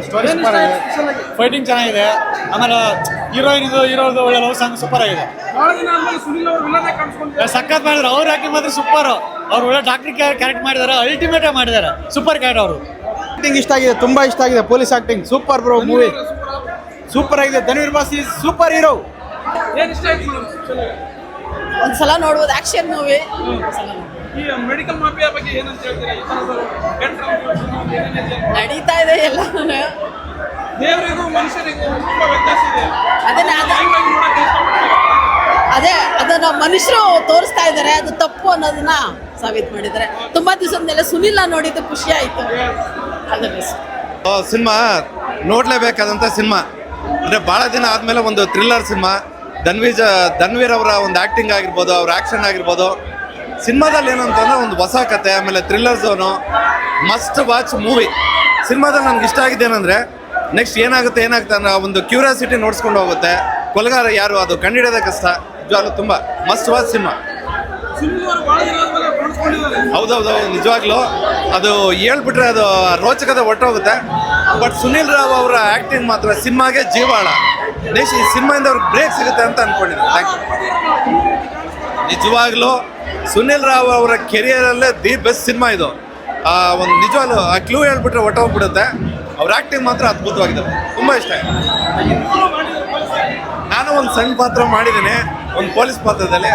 Story super ಆಗಿದೆ, fighting ಚೆನ್ನಾಗಿದೆ. ಆಮೇಲೆ ಹೀರೋದು ಒಳ್ಳೆ ಲವ್ ಸಾಂಗ್ ಸೂಪರ್ ಆಗಿದೆ. ಸಖತ್ ಮಾಡಿದ್ರು, ಅವ್ರು ಆಕ್ಟಿಂಗ್ ಮಾತ್ರ ಸೂಪರ್. ಅವ್ರು ಒಳ್ಳೆ ಡಾಕ್ಟರ್ ಕ್ಯಾರೆಕ್ಟ್ ಮಾಡಿದಾರೆ, ಅಲ್ಟಿಮೇಟ್ ಮಾಡಿದ್ದಾರೆ, ಸೂಪರ್ ಕ್ಯಾರೆಕ್ಟ್. ಅವರು ಆಕ್ಟಿಂಗ್ ಇಷ್ಟ ಆಗಿದೆ, ತುಂಬಾ ಇಷ್ಟ ಆಗಿದೆ. Police acting super bro. Movie super ಆಗಿದೆ. Dhanveer boss is super hero. ಒಂದ್ಸಲ ನೋಡ್ಬೋದು, ಆಕ್ಷನ್ ಮೂವಿ. ಈ ಮೆಡಿಕಲ್ ಮಾಫಿಯಾ ಬಗ್ಗೆ ಏನಂತ ಹೇಳ್ತೀರಾ? ಈ ತರದ ನಡೀತಾ ಇದೆ ಎಲ್ಲ. ದೇವರಿಗೂ ಮನುಷ್ಯರಿಗೂ ತುಂಬಾ ವ್ಯತ್ಯಾಸ ಇದೆ. ಅದನ್ನ ಮನುಷ್ಯರು ತೋರಿಸ್ತಾ ಇದ್ದಾರೆ, ಅದು ತಪ್ಪು ಅನ್ನೋದನ್ನ ಸಾಬೀತು ಮಾಡಿದ್ದಾರೆ. ತುಂಬಾ ದಿವಸದ ಮೇಲೆ ಸುನಿಲ್ ನೋಡಿದ್ದು ಖುಷಿ ಆಯ್ತು. ಸಿನಿಮಾ ನೋಡ್ಲೇಬೇಕಾದಂತ ಸಿನಿಮಾ ಅಂದ್ರೆ ಬಹಳ ದಿನ ಆದ್ಮೇಲೆ ಒಂದು ಥ್ರಿಲ್ಲರ್ ಸಿನಿಮಾ. ಧನ್ವೀರ್ ಅವರ ಒಂದು ಆಕ್ಟಿಂಗ್ ಆಗಿರ್ಬೋದು, ಅವ್ರ ಆಕ್ಷನ್ ಆಗಿರ್ಬೋದು. ಸಿನಿಮಾದಲ್ಲಿ ಏನಂತಂದ್ರೆ ಒಂದು ಹೊಸ ಕತೆ, ಆಮೇಲೆ thriller zone, must watch movie. ಸಿನಿಮಾದಲ್ಲಿ ನನ್ಗೆ ಇಷ್ಟ ಆಗಿದೆ ಏನಂದ್ರೆ ನೆಕ್ಸ್ಟ್ ಏನಾಗುತ್ತೆ ಅನ್ನೋ ಒಂದು ಕ್ಯೂರಿಯಾಸಿಟಿ ನೋಡ್ಸ್ಕೊಂಡು ಹೋಗುತ್ತೆ. ಕೊಲೆಗಾರ ಯಾರು ಅದು ಕಂಡಿಡಿಯೋದೇ ಕಷ್ಟ. ನಿಜವಾಗ್ಲೂ ತುಂಬಾ ಮಸ್ಟ್ ವಾಚ್ ಸಿನಿಮಾ. ಹೌದೌದು, ನಿಜವಾಗ್ಲೂ ಅದು ಹೇಳ್ಬಿಟ್ರೆ ಅದು ರೋಚಕತೆ ಹೊಟ್ಟೋಗುತ್ತೆ. ಬಟ್ ಸುನಿಲ್ ರಾವ್ ಅವರ ಆಕ್ಟಿಂಗ್ ಮಾತ್ರ ಸಿನಿಮಾಗೆ ಜೀವಾಳ. ನೆಕ್ಸ್ಟ್ ಈ ಸಿನಿಮಾಯಿಂದ ಅವ್ರಿಗೆ ಬ್ರೇಕ್ ಸಿಗುತ್ತೆ ಅಂತ ಅನ್ಕೊಂಡಿದ್ದೀನಿ. ನಿಜವಾಗ್ಲೂ ಸುನಿಲ್ ರಾವ್ ಅವರ ಕೆರಿಯರಲ್ಲೇ ದಿ ಬೆಸ್ಟ್ ಸಿನಿಮಾ ಇದು. ಒಂದು ನಿಜವಾಗ್ಲೂ ಆ ಕ್ಲೂ ಹೇಳ್ಬಿಟ್ರೆ ಹೊಟ್ಟೋಗ್ಬಿಡುತ್ತೆ. ಅವ್ರ ಆಕ್ಟಿಂಗ್ ಮಾತ್ರ ಅದ್ಭುತವಾಗಿದೆ, ತುಂಬ ಇಷ್ಟ ಆಯ್ತು. ನಾನು ಒಂದು ಸಣ್ಣ ಪಾತ್ರ ಮಾಡಿದ್ದೀನಿ, ಒಂದು ಪೊಲೀಸ್ ಪಾತ್ರದಲ್ಲಿ.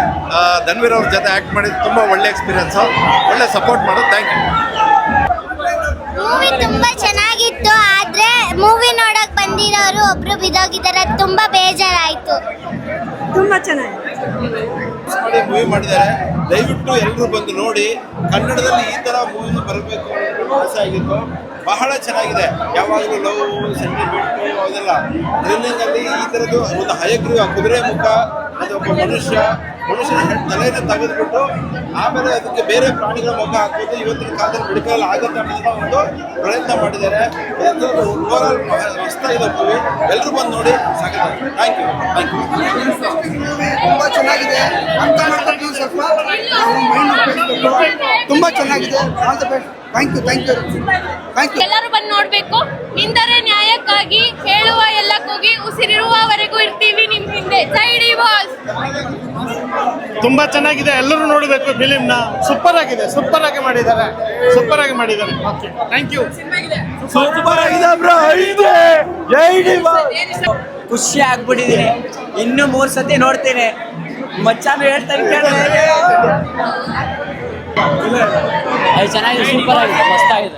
ಧನ್ವೀರ್ ಅವ್ರ ಜೊತೆ ಆ್ಯಕ್ಟ್ ಮಾಡಿದ್ದು ತುಂಬ ಒಳ್ಳೆ ಎಕ್ಸ್ಪೀರಿಯನ್ಸು, ಒಳ್ಳೆ ಸಪೋರ್ಟ್ ಮಾಡೋದು. Thank you. ಮೂವಿ ತುಂಬ ಚೆನ್ನಾಗಿತ್ತು, ಆದರೆ ಮೂವಿ ನೋಡೋಕೆ ಬಂದಿರೋರು ಒಬ್ಬರು ಬಿದ್ದೋಗಿದ್ದಾರೆ. ತುಂಬ ಬೇಜಾರಾಯಿತು. ತುಂಬಾ ಚೆನ್ನಾಗಿದೆ. ಮೂವಿ ಮಾಡಿದ್ದಾರೆ, ದಯವಿಟ್ಟು ಎಲ್ಲರೂ ಬಂದು ನೋಡಿ. ಕನ್ನಡದಲ್ಲಿ ಈ ಥರ ಮೂವಿ ಬರಬೇಕು ಅನ್ನೋ ಆಸೆ ಆಗಿತ್ತು. ಬಹಳ ಚೆನ್ನಾಗಿದೆ. ಯಾವಾಗಲೂ ಲವ್ ಸೆಂಟಿಮೆಂಟು ಅದೆಲ್ಲ ಥ್ರಿಲ್ಲಿಂಗಲ್ಲಿ ಈ ಥರದ್ದು ಒಂದು ಹಯಗ್ರೀವ ಕುದುರೆ ಮುಖ, ಅದು ಒಬ್ಬ ಮನುಷ್ಯನ ತಲೆಯನ್ನು ತೆಗೆದುಬಿಟ್ಟು ಆಮೇಲೆ ಅದಕ್ಕೆ ಬೇರೆ ಪ್ರಾಣಿಗಳ ಮುಖ ಹಾಕೋದು ಇವತ್ತಿನ ಕಾಲದಲ್ಲಿ ಮೆಡಿಕಲ್ ಆಗುತ್ತೆ ಅನ್ನೋದನ್ನ ಒಂದು ಪ್ರಯತ್ನ ಮಾಡಿದ್ದಾರೆ. ಓವರಾಲ್ ಮಸ್ತ ಇದೆ ಮೂವಿ. ಎಲ್ಲರೂ ಬಂದು ನೋಡಿ ಸಾಕಿದ್ದಾರೆ. Thank you. ತುಂಬಾ ಚೆನ್ನಾಗಿದೆ. ಅರ್ಥ ಮಾಡ್ಕೊಂಡು ಸ್ವಲ್ಪ ತುಂಬಾ ಚೆನ್ನಾಗಿದೆ. All the best. Thank you. ಎಲ್ಲರೂ ಬಂದು ನೋಡ್ಬೇಕು. ನಿಂದರೆ ನ್ಯಾಯಕ್ಕಾಗಿ, ಹೇಳುವ ಎಲ್ಲ ಕೂಗಿ, ಉಸಿರಿರುವವರೆಗೂ ಇರ್ತೀವಿ ನಿಮ್ ಹಿಂದೆ. ಜೈ ಡಿ ಬಾಸ್. ತುಂಬಾ ಚೆನ್ನಾಗಿದೆ, ಎಲ್ಲರೂ ನೋಡಬೇಕು ಫಿಲಿಮ್ನ. ಸೂಪರ್ ಆಗಿದೆ, ಸೂಪರ್ ಆಗಿ ಮಾಡಿದ್ದಾರೆ. Okay, thank you. ಸೂಪರ್ ಆಗಿದೆ ಬ್ರೋ. ಜೈ ಡಿ ಬಾಸ್. ಖುಷಿ ಆಗ್ಬಿಟ್ಟಿದ್ದೀನಿ. ಇನ್ನು 3 ಸತಿ ನೋಡ್ತೀನಿ. ಮಚ್ಚಾನು ಹೇಳ್ತಾರೆ ಕೇಳಿದ್ರೆ ಚೆನ್ನಾಗಿದೆ, ಸೂಪರ್ ಆಗಿದೆ, ಮಸ್ತ್ ಆಗಿದೆ,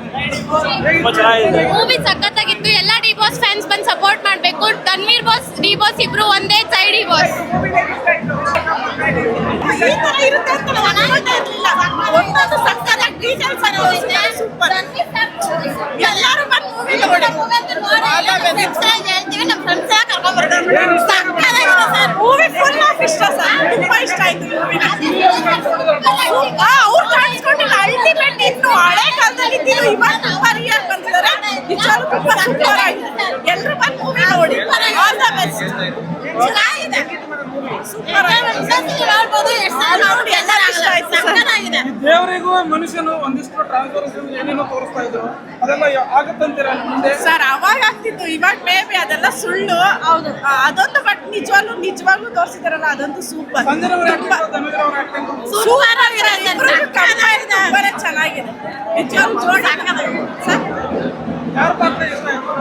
ತುಂಬಾ ಚೆನ್ನಾಗಿದೆ. ಮೂವಿ ಸಖತ್ತಾಗಿತ್ತು. ಎಲ್ಲ ಡಿ ಬಾಸ್ ಫ್ಯಾನ್ಸ್ ಬಂದು ಸಪೋರ್ಟ್ ಮಾಡಬೇಕು. ಧನ್ವೀರ್ ಬಾಸ್, ಡಿ ಬಾಸ್ ಇಬ್ರು ಒಂದೇ. ಜೈ D boss. Movie full of ಇಷ್ಟ ಸರ್. ತುಂಬಾ ಇಷ್ಟ ಆಯ್ತು. ಅವ್ರು ಕಾಣಿಸ್ಕೊಂಡಿಲ್ಲ. ಅಲ್ಟಿಮೇಟ್ ಇನ್ನು ಹಳೆ ಕಾಲದಲ್ಲಿ ಇದ್ದಿದ್ದು ಇವಾಗ ತುಂಬಾ ರಿಯಲ್ ಬಂದಿದ್ದಾರೆ. ನಿಜವಾಗ್ಲೂ ತುಂಬಾ ಸೂಪರ್ ಆಗಿದೆ. ಎಲ್ಲರೂ ಬಂದು ಮೂವಿ ನೋಡಿ. All the best. ಚೆನ್ನಾಗಿದೆ, ಸೂಪರ್ ಆಗಿದೆ. ದೇವರಿಗೂ ಮನುಷ್ಯನು ಒಂದಿಷ್ಟು ಟ್ರಾನ್ಸ್ಫರ್ಮೇಷನ್ ಏನೇನೋ ತೋರಿಸ್ತಾ ಇದ್ರು, ಅದೆಲ್ಲ ಆಗತ್ತಂತೀರಾ ಮುಂದೆ? ಸರ್ ಅವಾಗ ಆಗ್ತಿತ್ತು, ಇವಾಗ ಮೇಬಿ ಅದೆಲ್ಲ ಸುಳ್ಳು. ಹೌದು, ಅದೊಂದು ಬಟ್ ನಿಜವಾಗ್ಲೂ ತೋರಿಸಿದಾರಲ್ಲ, ಅದಂತೂ ಸೂಪರ್. ಸೂಪರ್ ಆಗಿದೆ, ಚೆನ್ನಾಗಿದೆ. ನಿಜವಾಗ್ಲೂ ಜೋಡಿ. ಯಾರ ಪಾತ್ರ ಇಷ್ಟ ಆಯ್ತು?